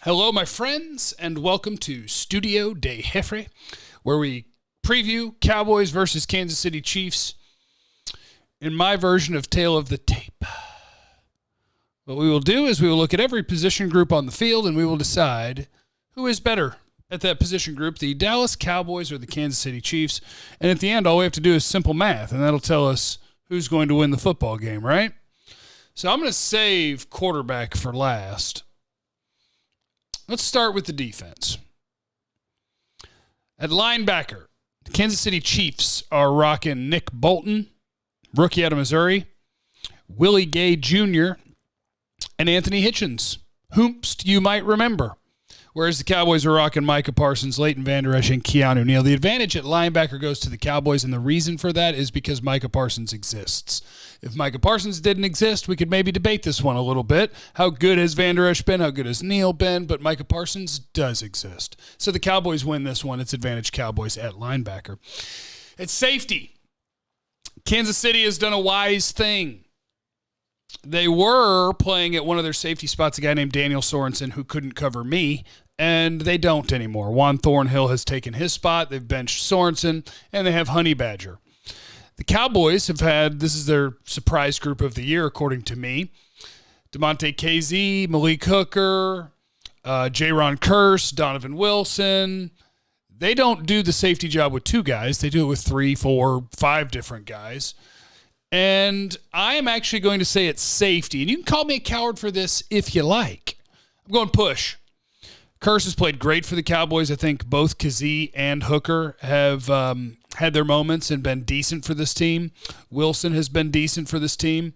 Hello, my friends, and welcome to Studio de Jefe, where we preview Cowboys versus Kansas City Chiefs in my version of Tale of the Tape. What we will do is we will look at every position group on the field, and we will decide who is better at that position group, the Dallas Cowboys or the Kansas City Chiefs. And at the end, all we have to do is simple math, and that'll tell us who's going to win the football game, right? So I'm going to save quarterback for last. Let's start with the defense. At linebacker, the Kansas City Chiefs are rocking Nick Bolton, rookie out of Missouri, Willie Gay Jr., and Anthony Hitchens, whomst you might remember. Whereas the Cowboys are rocking Micah Parsons, Leighton Vander Esch, and Keanu Neal. The advantage at linebacker goes to the Cowboys, and the reason for that is because Micah Parsons exists. If Micah Parsons didn't exist, we could maybe debate this one a little bit. How good has Vander Esch been? How good has Neal been? But Micah Parsons does exist. So the Cowboys win this one. It's advantage Cowboys at linebacker. At safety, Kansas City has done a wise thing. They were playing at one of their safety spots, a guy named Daniel Sorensen, who couldn't cover me, and they don't anymore. Juan Thornhill has taken his spot. They've benched Sorensen, and they have Honey Badger. The Cowboys have had, this is their surprise group of the year, according to me, DeMonte KZ, Malik Hooker, Jaron Kearse, Donovan Wilson. They don't do the safety job with two guys. They do it with 3, 4, 5 different guys. And I am actually going to say it's safety. And you can call me a coward for this if you like. I'm going push. Kearse has played great for the Cowboys. I think both Kazee and Hooker have had their moments and been decent for this team. Wilson has been decent for this team.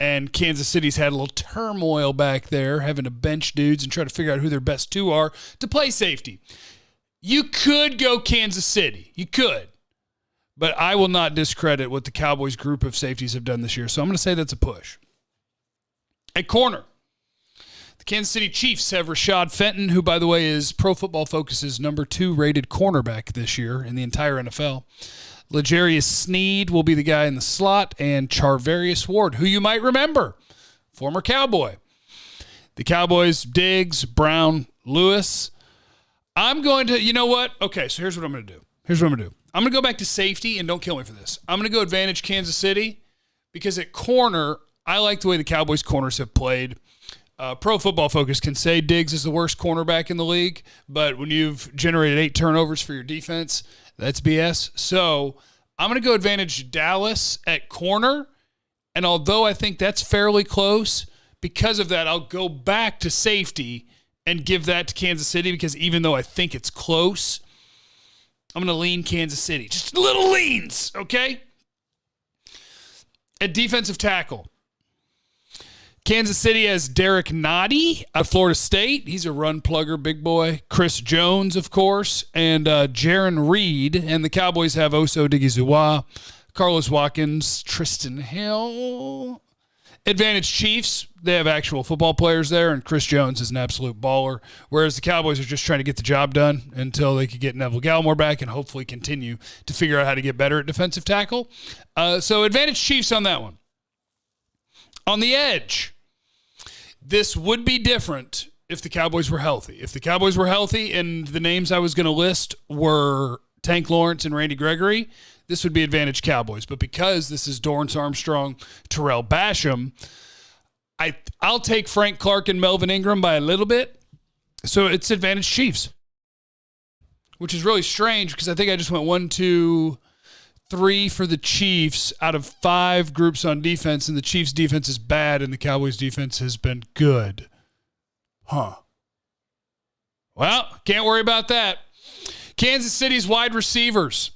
And Kansas City's had a little turmoil back there, having to bench dudes and try to figure out who their best two are to play safety. You could go Kansas City. You could. But I will not discredit what the Cowboys group of safeties have done this year. So I'm going to say that's a push. At corner, the Kansas City Chiefs have Rashad Fenton, who, by the way, is Pro Football Focus's number 2 rated cornerback this year in the entire NFL. L'Jarius Sneed will be the guy in the slot, and Charvarius Ward, who you might remember, former Cowboy. The Cowboys, Diggs, Brown, Lewis. I'm going to, you know what? Okay, so here's what I'm going to do. I'm going to go back to safety, and don't kill me for this. I'm going to go advantage Kansas City because at corner, I like the way the Cowboys corners have played. Pro Football Focus can say Diggs is the worst cornerback in the league, but when you've generated 8 turnovers for your defense, that's BS. So I'm going to go advantage Dallas at corner, and although I think that's fairly close, because of that, I'll go back to safety and give that to Kansas City because even though I think it's close, I'm going to lean Kansas City. Just little leans, okay? At defensive tackle, Kansas City has Derek Nottie out of Florida State. He's a run plugger, big boy. Chris Jones, of course, and Jaron Reed. And the Cowboys have Oso Odighizuwa, Carlos Watkins, Tristan Hill. Advantage Chiefs, they have actual football players there, and Chris Jones is an absolute baller, whereas the Cowboys are just trying to get the job done until they could get Neville Gallimore back and hopefully continue to figure out how to get better at defensive tackle. So advantage Chiefs on that one. On the edge, this would be different if the Cowboys were healthy. If the Cowboys were healthy and the names I was going to list were Tank Lawrence and Randy Gregory, this would be advantage Cowboys. But because this is Dorrance Armstrong, Terrell Basham, I'll take Frank Clark and Melvin Ingram by a little bit. So it's advantage Chiefs, which is really strange because I think I just went 1, 2, 3 for the Chiefs out of 5 groups on defense, and the Chiefs' defense is bad, and the Cowboys' defense has been good. Huh. Well, can't worry about that. Kansas City's wide receivers.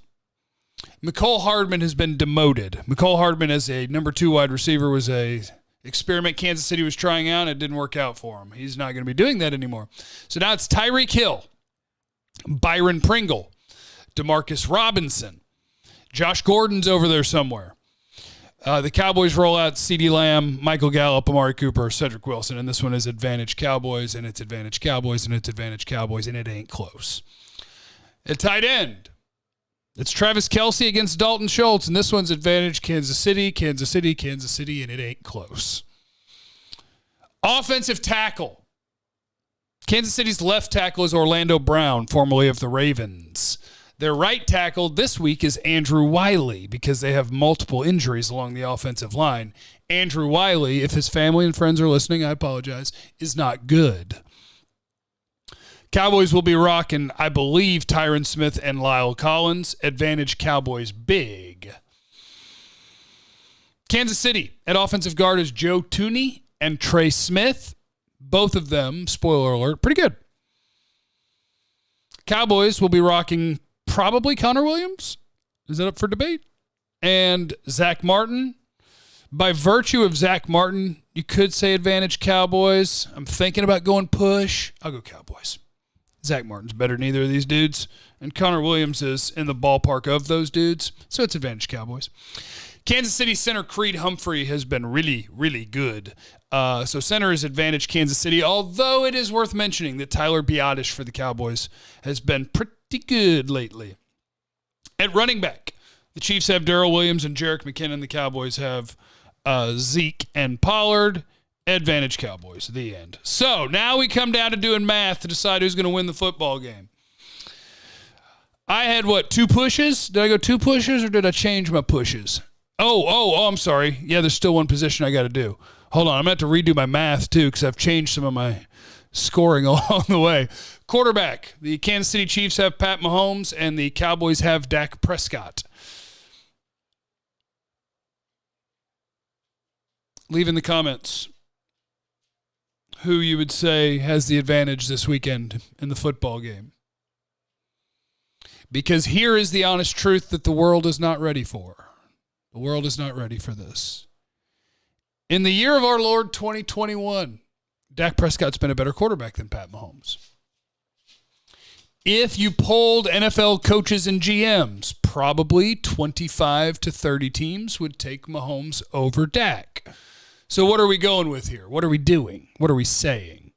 Mecole Hardman has been demoted. Mecole Hardman as a number 2 wide receiver was a experiment Kansas City was trying out. It didn't work out for him. He's not going to be doing that anymore. So now it's Tyreek Hill, Byron Pringle, Demarcus Robinson, Josh Gordon's over there somewhere. The Cowboys roll out CeeDee Lamb, Michael Gallup, Amari Cooper, Cedric Wilson, and this one is advantage Cowboys, and it's advantage Cowboys, and it's advantage Cowboys, and it ain't close. At tight end, it's Travis Kelce against Dalton Schultz, and this one's advantage Kansas City, Kansas City, Kansas City, and it ain't close. Offensive tackle. Kansas City's left tackle is Orlando Brown, formerly of the Ravens. Their right tackle this week is Andrew Wiley because they have multiple injuries along the offensive line. Andrew Wiley, if his family and friends are listening, I apologize, is not good. Cowboys will be rocking, I believe, Tyron Smith and Lyle Collins. Advantage Cowboys big. Kansas City at offensive guard is Joe Tooney and Trey Smith. Both of them, spoiler alert, pretty good. Cowboys will be rocking probably Connor Williams. Is that up for debate? And Zach Martin. By virtue of Zach Martin, you could say advantage Cowboys. I'm thinking about going push. I'll go Cowboys. Zach Martin's better than either of these dudes. And Connor Williams is in the ballpark of those dudes. So it's advantage Cowboys. Kansas City center Creed Humphrey has been really, really good. So center is advantage Kansas City, although it is worth mentioning that Tyler Biadasz for the Cowboys has been pretty good lately. At running back, the Chiefs have Darrell Williams and Jerick McKinnon. The Cowboys have Zeke and Pollard. Advantage Cowboys, the end. So now we come down to doing math to decide who's going to win the football game. I had, 2 pushes? Did I go 2 pushes or did I change my pushes? Oh, I'm sorry. Yeah, there's still one position I got to do. Hold on, I'm going to have to redo my math too because I've changed some of my scoring along the way. Quarterback, the Kansas City Chiefs have Pat Mahomes and the Cowboys have Dak Prescott. Leave in the comments who you would say has the advantage this weekend in the football game. Because here is the honest truth that the world is not ready for. The world is not ready for this. In the year of our Lord 2021, Dak Prescott's been a better quarterback than Pat Mahomes. If you polled NFL coaches and GMs, probably 25 to 30 teams would take Mahomes over Dak. So what are we going with here? What are we doing? What are we saying?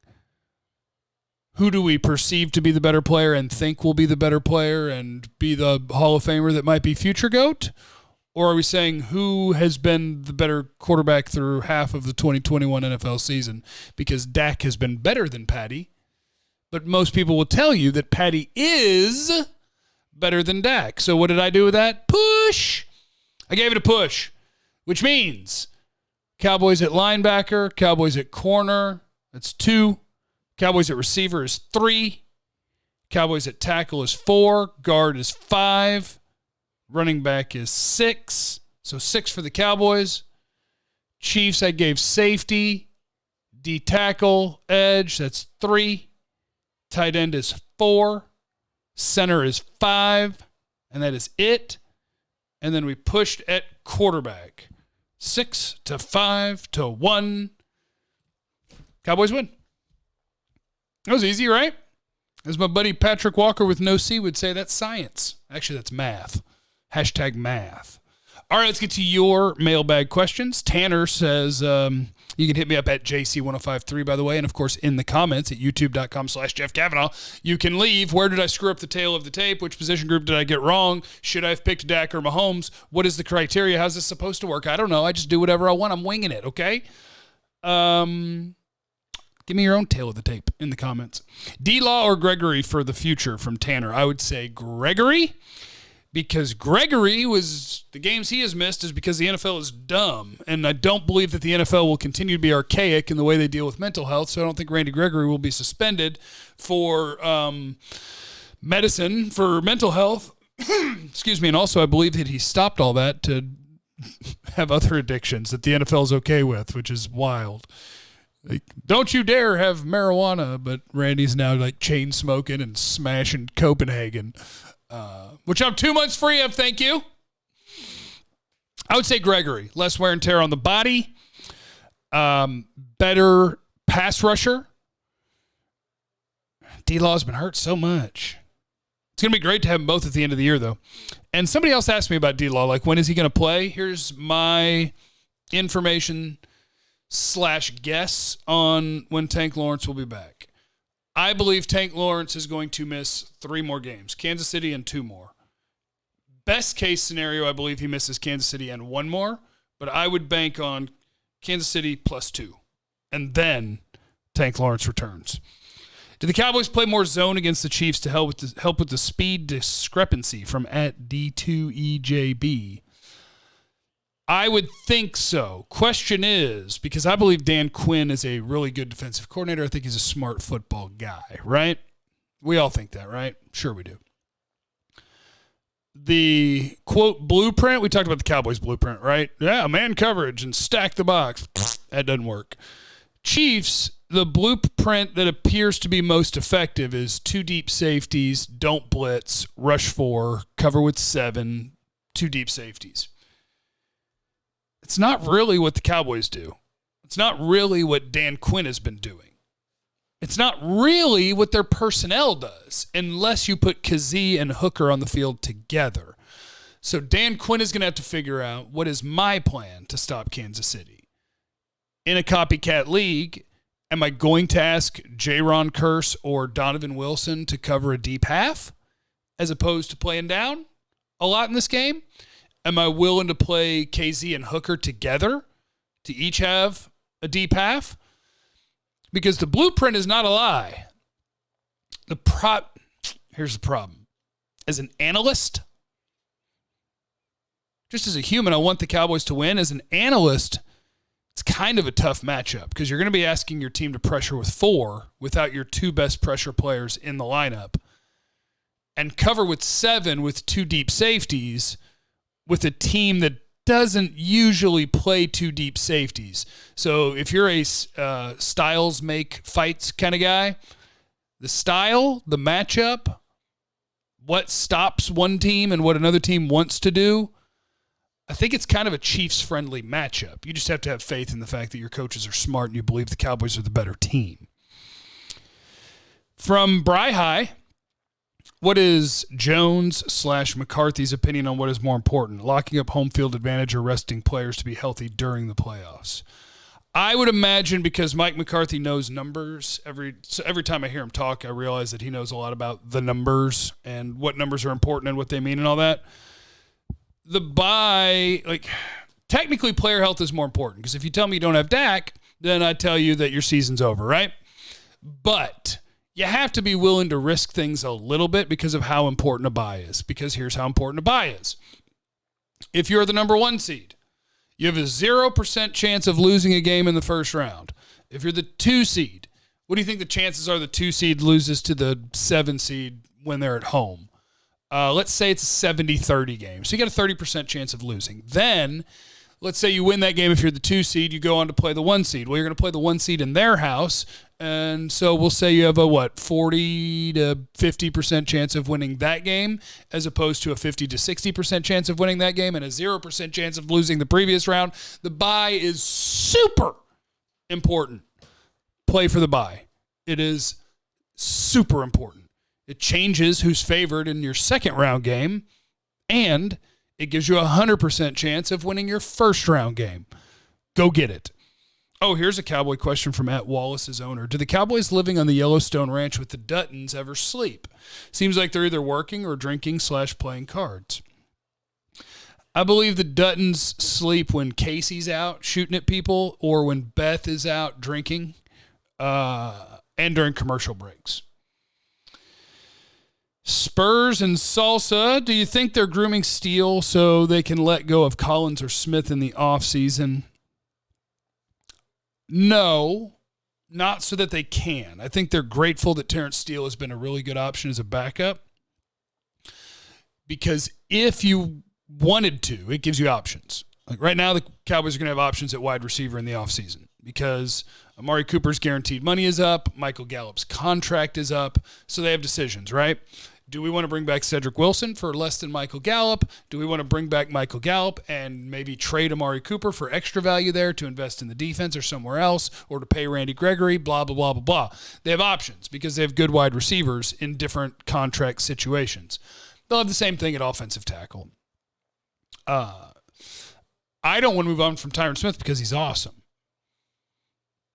Who do we perceive to be the better player and think will be the better player and be the Hall of Famer that might be future GOAT? Or are we saying who has been the better quarterback through half of the 2021 NFL season? Because Dak has been better than Patty, but most people will tell you that Patty is better than Dak. So what did I do with that? Push! I gave it a push, which means Cowboys at linebacker, Cowboys at corner, that's 2. Cowboys at receiver is 3. Cowboys at tackle is 4. Guard is 5. Running back is 6. So 6 for the Cowboys. Chiefs, I gave safety. D tackle, edge, that's 3. Tight end is 4. Center is 5. And that is it. And then we pushed at quarterback. 6 to 5 to 1. Cowboys win. That was easy, right? As my buddy Patrick Walker with no C would say, that's science. Actually, that's math. Hashtag math. All right, let's get to your mailbag questions. Tanner says, you can hit me up at JC1053, by the way, and, of course, in the comments at youtube.com/Jeff Cavanaugh. You can leave. Where did I screw up the tail of the tape? Which position group did I get wrong? Should I have picked Dak or Mahomes? What is the criteria? How's this supposed to work? I don't know. I just do whatever I want. I'm winging it, okay? Give me your own tail of the tape in the comments. D-Law or Gregory for the future from Tanner? I would say Gregory. Because Gregory the games he has missed is because the NFL is dumb. And I don't believe that the NFL will continue to be archaic in the way they deal with mental health. So I don't think Randy Gregory will be suspended for medicine for mental health. Excuse me. And also I believe that he stopped all that to have other addictions that the NFL is okay with, which is wild. Like, don't you dare have marijuana. But Randy's now like chain smoking and smashing Copenhagen. Which I'm 2 months free of, thank you. I would say Gregory. Less wear and tear on the body. Better pass rusher. D-Law's been hurt so much. It's going to be great to have them both at the end of the year, though. And somebody else asked me about D-Law, like, when is he going to play? Here's my information/guess on when Tank Lawrence will be back. I believe Tank Lawrence is going to miss 3 more games, Kansas City and 2 more. Best case scenario, I believe he misses Kansas City and 1 more, but I would bank on Kansas City plus 2. And then Tank Lawrence returns. Do the Cowboys play more zone against the Chiefs to help with the speed discrepancy from @D2EJB? I would think so. Question is, because I believe Dan Quinn is a really good defensive coordinator, I think he's a smart football guy, right? We all think that, right? Sure we do. The, quote, blueprint, we talked about the Cowboys blueprint, right? Yeah, man coverage and stack the box. That doesn't work. Chiefs, the blueprint that appears to be most effective is 2 deep safeties, don't blitz, rush 4, cover with 7, 2 deep safeties. It's not really what the Cowboys do. It's not really what Dan Quinn has been doing. It's not really what their personnel does unless you put Kazee and Hooker on the field together. So Dan Quinn is going to have to figure out, what is my plan to stop Kansas City? In a copycat league, am I going to ask Jaron Kearse or Donovan Wilson to cover a deep half as opposed to playing down a lot in this game? Am I willing to play KZ and Hooker together to each have a deep half? Because the blueprint is not a lie. Here's the problem. As an analyst, just as a human, I want the Cowboys to win. As an analyst, it's kind of a tough matchup because you're going to be asking your team to pressure with 4 without your 2 best pressure players in the lineup and cover with 7 with 2 deep safeties with a team that doesn't usually play 2 deep safeties. So if you're a styles make fights kind of guy, the style, the matchup, what stops one team and what another team wants to do, I think it's kind of a Chiefs-friendly matchup. You just have to have faith in the fact that your coaches are smart and you believe the Cowboys are the better team. From Bry High, what is Jones/McCarthy's opinion on what is more important, locking up home field advantage or resting players to be healthy during the playoffs? I would imagine because Mike McCarthy knows numbers. Every time I hear him talk, I realize that he knows a lot about the numbers and what numbers are important and what they mean and all that. The bye, technically player health is more important because if you tell me you don't have Dak, then I tell you that your season's over, right? But you have to be willing to risk things a little bit because of how important a bye is. Because here's how important a bye is. If you're the number 1 seed, you have a 0% chance of losing a game in the first round. If you're the 2 seed, what do you think the chances are the 2 seed loses to the 7 seed when they're at home? Let's say it's a 70-30 game. So you got a 30% chance of losing. Then, let's say you win that game. If you're the 2 seed, you go on to play the 1 seed. Well, you're going to play the 1 seed in their house. And so we'll say you have a, 40 to 50% chance of winning that game as opposed to a 50 to 60% chance of winning that game and a 0% chance of losing the previous round. The bye is super important. Play for the bye. It is super important. It changes who's favored in your second round game, and it gives you a 100% chance of winning your first round game. Go get it. Oh, here's a Cowboy question from @Wallace's owner. Do the Cowboys living on the Yellowstone Ranch with the Duttons ever sleep? Seems like they're either working or drinking/playing cards. I believe the Duttons sleep when Casey's out shooting at people or when Beth is out drinking and during commercial breaks. Spurs and Salsa, do you think they're grooming Steele so they can let go of Collins or Smith in the offseason? No, not so that they can. I think they're grateful that Terrence Steele has been a really good option as a backup because if you wanted to, it gives you options. Like right now, the Cowboys are going to have options at wide receiver in the offseason because Amari Cooper's guaranteed money is up, Michael Gallup's contract is up, so they have decisions, right? Do we want to bring back Cedric Wilson for less than Michael Gallup? Do we want to bring back Michael Gallup and maybe trade Amari Cooper for extra value there to invest in the defense or somewhere else or to pay Randy Gregory, blah, blah, blah, blah, blah. They have options because they have good wide receivers in different contract situations. They'll have the same thing at offensive tackle. I don't want to move on from Tyron Smith because he's awesome.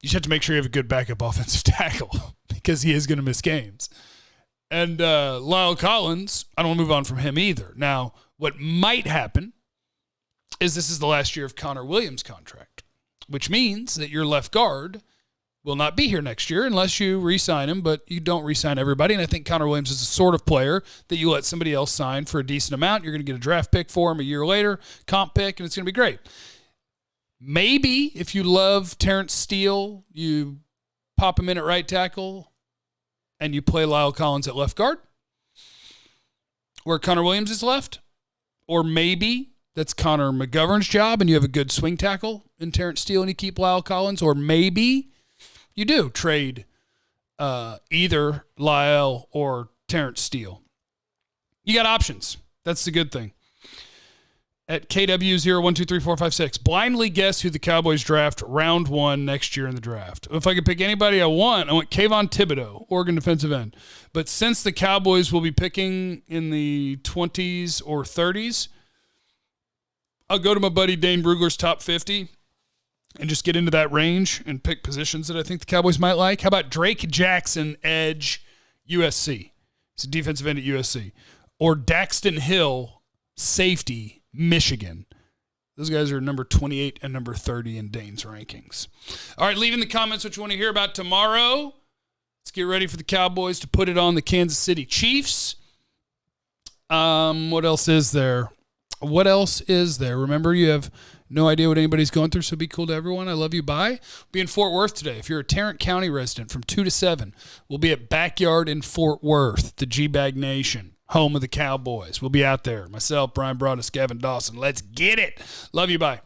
You just have to make sure you have a good backup offensive tackle because he is going to miss games. And Lyle Collins, I don't want to move on from him either. Now, what might happen is this is the last year of Connor Williams' contract, which means that your left guard will not be here next year unless you re-sign him, but you don't re-sign everybody. And I think Connor Williams is the sort of player that you let somebody else sign for a decent amount. You're going to get a draft pick for him a year later, comp pick, and it's going to be great. Maybe if you love Terrence Steele, you pop him in at right tackle and you play Lyle Collins at left guard where Connor Williams is left. Or maybe that's Connor McGovern's job and you have a good swing tackle in Terrence Steele and you keep Lyle Collins. Or maybe you do trade either Lyle or Terrence Steele. You got options. That's the good thing. At KW01234456, blindly guess who the Cowboys draft round 1 next year in the draft. If I could pick anybody I want Kayvon Thibodeau, Oregon defensive end. But since the Cowboys will be picking in the 20s or 30s, I'll go to my buddy Dane Brugler's top 50 and just get into that range and pick positions that I think the Cowboys might like. How about Drake Jackson, edge, USC? He's a defensive end at USC. Or Daxton Hill, safety, Michigan. Those guys are number 28 and number 30 in Dane's rankings. All right, leave in the comments what you want to hear about tomorrow. Let's get ready for the Cowboys to put it on the Kansas City Chiefs. What else is there? Remember, you have no idea what anybody's going through, so be cool to everyone. I love you. Bye. Be in Fort Worth today. If you're a Tarrant County resident, from 2 to 7, we'll be at Backyard in Fort Worth, the G-Bag Nation, home of the Cowboys. We'll be out there. Myself, Brian Broaddus, Gavin Dawson. Let's get it. Love you. Bye.